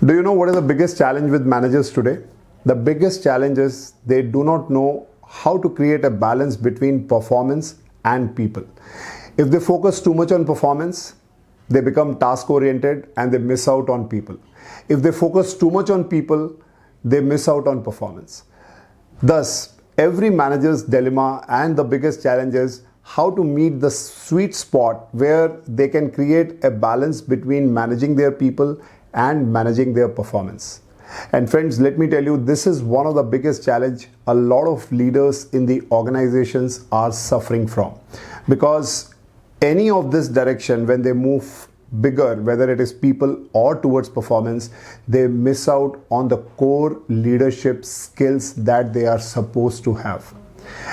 Do you know what is the biggest challenge with managers today? The biggest challenge is they do not know how to create a balance between performance and people. If they focus too much on performance, they become task oriented and they miss out on people. If they focus too much on people, they miss out on performance. Thus, every manager's dilemma and the biggest challenge is how to meet the sweet spot where they can create a balance between managing their people and managing their performance. And friends, let me tell you, this is one of the biggest challenge a lot of leaders in the organizations are suffering from, because any of this direction, when they move bigger, whether it is people or towards performance, they miss out on the core leadership skills that they are supposed to have.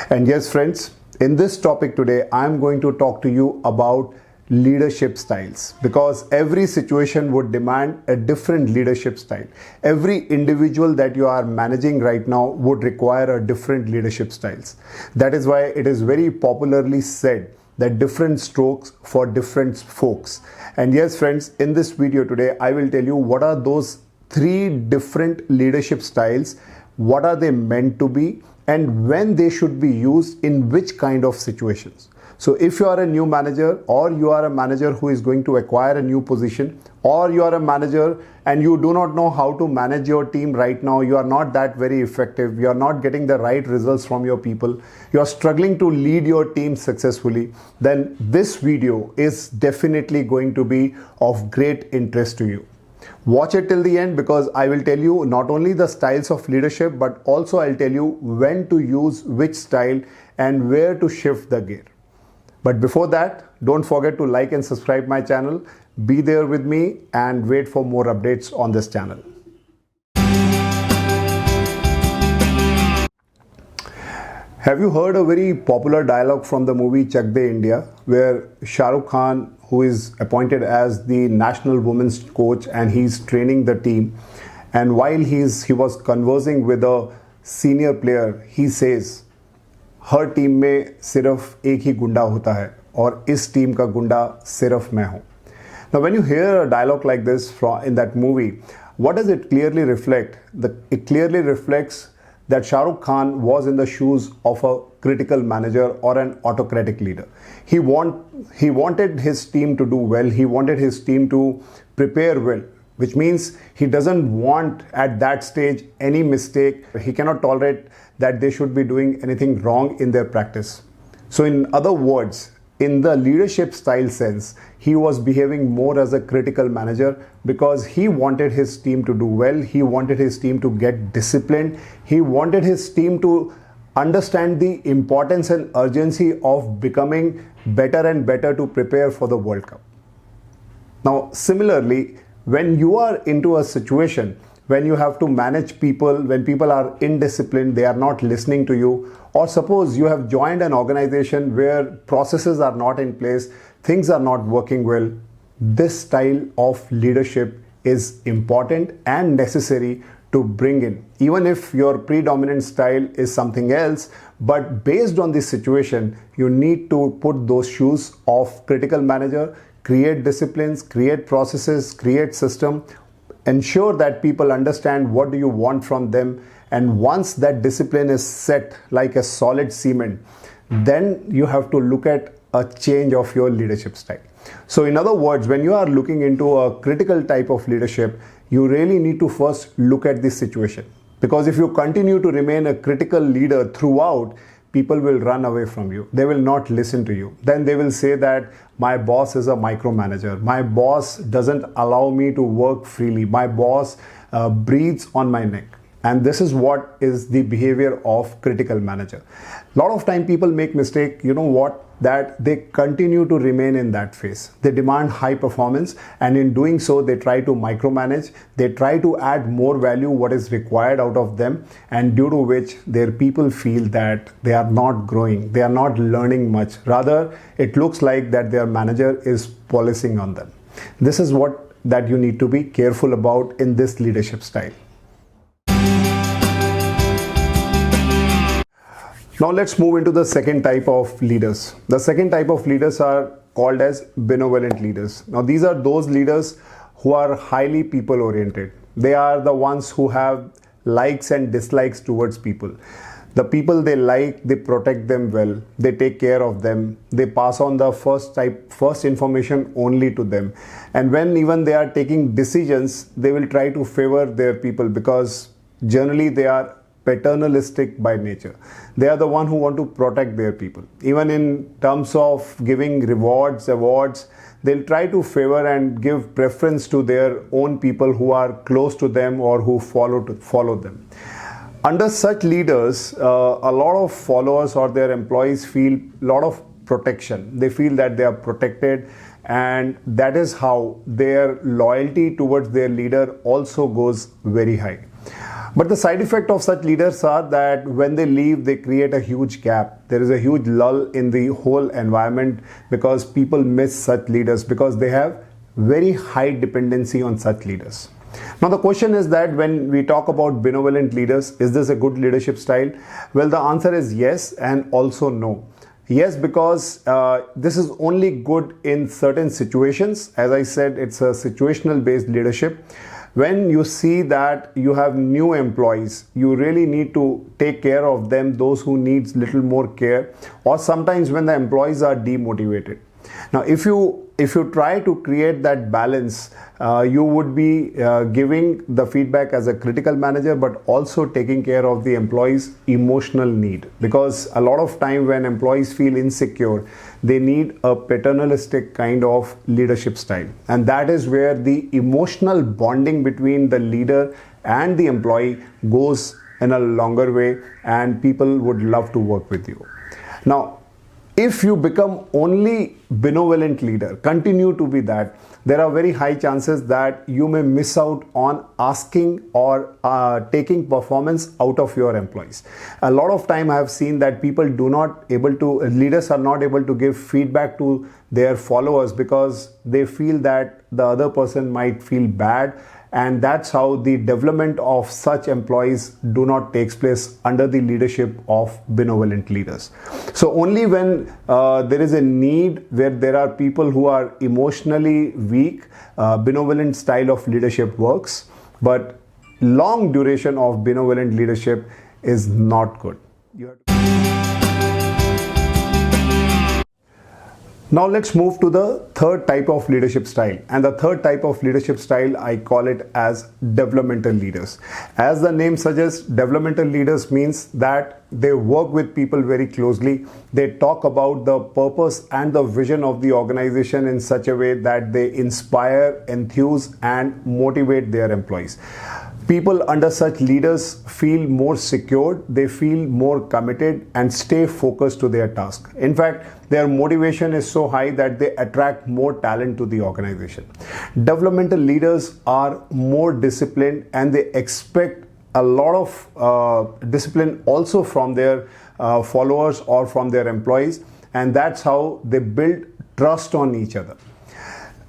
And yes, friends, in this topic today, I'm going to talk to you about leadership styles, because every situation would demand a different leadership style. Every individual that you are managing right now would require a different leadership styles. That is why it is very popularly said that different strokes for different folks. And yes, friends, in this video today, I will tell you what are those 3 different leadership styles, what are they meant to be, and when they should be used in which kind of situations. So if you are a new manager, or you are a manager who is going to acquire a new position, or you are a manager and you do not know how to manage your team right now, you are not that very effective, you are not getting the right results from your people, you are struggling to lead your team successfully, then this video is definitely going to be of great interest to you. Watch it till the end, because I will tell you not only the styles of leadership, but also I'll tell you when to use which style and where to shift the gear. But before that, don't forget to like and subscribe my channel. Be there with me and wait for more updates on this channel. Have you heard a very popular dialogue from the movie Chak De India, where Shah Rukh Khan, who is appointed as the national women's coach, and he's training the team, and while he was conversing with a senior player, he says, her team में सिर्फ एक ही गुंडा होता है और इस team का गुंडा सिर्फ मैं हूं. Now when you hear a dialogue like this in that movie, what does it clearly reflect? It clearly reflects that Shah Rukh Khan was in the shoes of a critical manager or an autocratic leader. He wanted his team to do well, he wanted his team to prepare well, which means he doesn't want at that stage any mistake. He cannot tolerate that they should be doing anything wrong in their practice. So in other words, in the leadership style sense, he was behaving more as a critical manager, because he wanted his team to do well, he wanted his team to get disciplined, he wanted his team to understand the importance and urgency of becoming better and better to prepare for the World Cup. Now similarly, when you are into a situation when you have to manage people, when people are indisciplined, they are not listening to you, or suppose you have joined an organization where processes are not in place, things are not working well, this style of leadership is important and necessary to bring in. Even if your predominant style is something else, but based on this situation, you need to put those shoes of critical manager, create disciplines, create processes, create system, ensure that people understand what do you want from them, and once that discipline is set like a solid cement, then you have to look at a change of your leadership style. So in other words, when you are looking into a critical type of leadership, you really need to first look at this situation, because if you continue to remain a critical leader throughout, people will run away from you. They will not listen to you. Then they will say that my boss is a micromanager. My boss doesn't allow me to work freely. My boss breathes on my neck. And this is what is the behavior of critical manager. A lot of time people make mistake, you know what, that they continue to remain in that phase. They demand high performance, and in doing so, they try to micromanage. They try to add more value what is required out of them, and due to which their people feel that they are not growing, they are not learning much. Rather, it looks like that their manager is policing on them. This is what that you need to be careful about in this leadership style. Now let's move into the second type of leaders. The second type of leaders are called as benevolent leaders. Now these are those leaders who are highly people oriented. They are the ones who have likes and dislikes towards people. The people they like, they protect them well, they take care of them, they pass on the first information only to them. And when even they are taking decisions, they will try to favor their people, because generally they are paternalistic by nature. They are the one who want to protect their people. Even in terms of giving rewards, awards, they'll try to favor and give preference to their own people who are close to them or who follow them. Under such leaders, a lot of followers or their employees feel a lot of protection. They feel that they are protected, and that is how their loyalty towards their leader also goes very high. But the side effect of such leaders are that when they leave, they create a huge gap. There is a huge lull in the whole environment, because people miss such leaders, because they have very high dependency on such leaders. Now the question is that when we talk about benevolent leaders, is this a good leadership style? Well, the answer is yes and also no. Yes, because this is only good in certain situations. As I said, it's a situational based leadership. When you see that you have new employees, you really need to take care of them, those who needs little more care, or sometimes when the employees are demotivated. Now, if you try to create that balance, you would be giving the feedback as a critical manager, but also taking care of the employees' emotional need. Because a lot of time when employees feel insecure, they need a paternalistic kind of leadership style. And that is where the emotional bonding between the leader and the employee goes in a longer way, and people would love to work with you. Now, if you become only benevolent leader, continue to be that, there are very high chances that you may miss out on asking or taking performance out of your employees. A lot of time I have seen that leaders are not able to give feedback to their followers because they feel that the other person might feel bad, and that's how the development of such employees do not take place under the leadership of benevolent leaders. So only when there is a need where there are people who are emotionally weak, benevolent style of leadership works, but long duration of benevolent leadership is not good. Now let's move to the third type of leadership style. And the third type of leadership style, I call it as developmental leaders. As the name suggests, developmental leaders means that they work with people very closely. They talk about the purpose and the vision of the organization in such a way that they inspire, enthuse, and motivate their employees. People under such leaders feel more secure, they feel more committed and stay focused to their task. In fact, their motivation is so high that they attract more talent to the organization. Developmental leaders are more disciplined, and they expect a lot of discipline also from their followers or from their employees, and that's how they build trust on each other.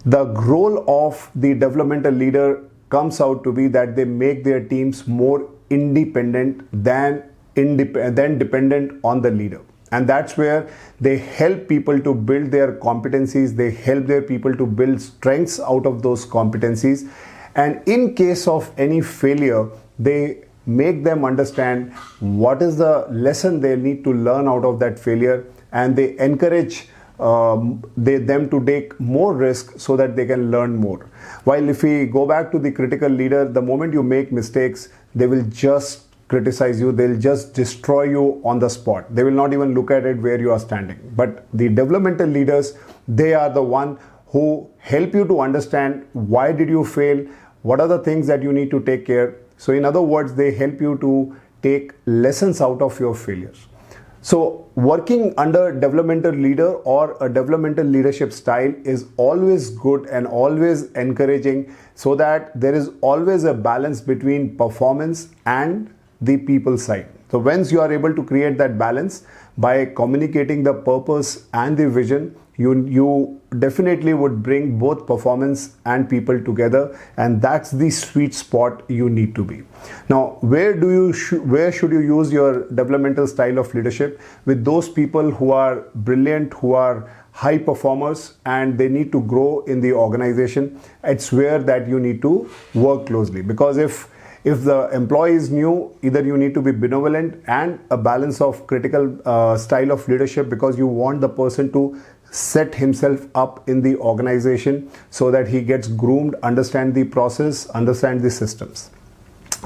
The role of the developmental leader comes out to be that they make their teams more independent than dependent on the leader. And that's where they help people to build their competencies, they help their people to build strengths out of those competencies. And in case of any failure, they make them understand what is the lesson they need to learn out of that failure, and they encourage them to take more risk so that they can learn more. While if we go back to the critical leader, the moment you make mistakes, they will just criticize you, they'll just destroy you on the spot. They will not even look at it where you are standing. But the developmental leaders, they are the one who help you to understand why did you fail, what are the things that you need to take care. So in other words, they help you to take lessons out of your failures. So working under developmental leader or a developmental leadership style is always good and always encouraging, so that there is always a balance between performance and the people side. So once you are able to create that balance by communicating the purpose and the vision, you definitely would bring both performance and people together, and that's the sweet spot you need to be. Now, where should you use your developmental style of leadership? With those people who are brilliant, who are high performers and they need to grow in the organization, it's where that you need to work closely. Because if the employee is new, either you need to be benevolent and a balance of critical style of leadership, because you want the person to set himself up in the organization so that he gets groomed, understand the process, understand the systems.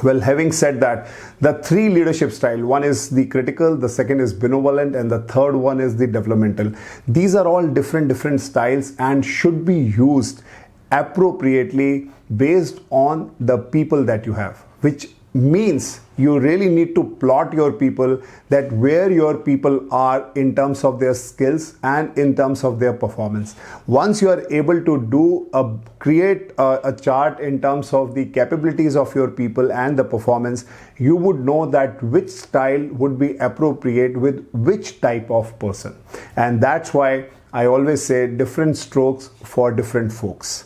Well, having said that, the three leadership style, one is the critical, the second is benevolent, and the third one is the developmental. These are all different styles and should be used appropriately based on the people that you have, which means you really need to plot your people, that where your people are in terms of their skills and in terms of their performance. Once you are able to create a chart in terms of the capabilities of your people and the performance, you would know that which style would be appropriate with which type of person. And that's why I always say different strokes for different folks.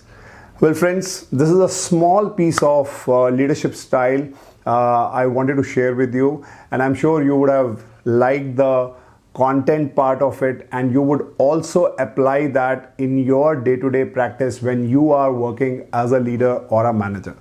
Well friends, this is a small piece of leadership style I wanted to share with you, and I'm sure you would have liked the content part of it, and you would also apply that in your day-to-day practice when you are working as a leader or a manager.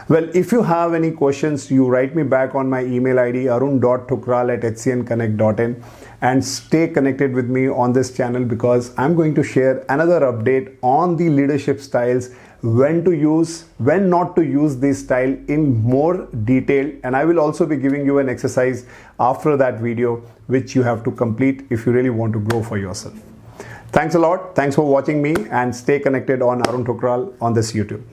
Well, if you have any questions, you write me back on my email ID arun.thukral@hcnconnect.in, and stay connected with me on this channel, because I'm going to share another update on the leadership styles, when to use, when not to use this style in more detail, and I will also be giving you an exercise after that video which you have to complete if you really want to grow for yourself. Thanks a lot. Thanks for watching me, and stay connected on Arun Thukral on this YouTube.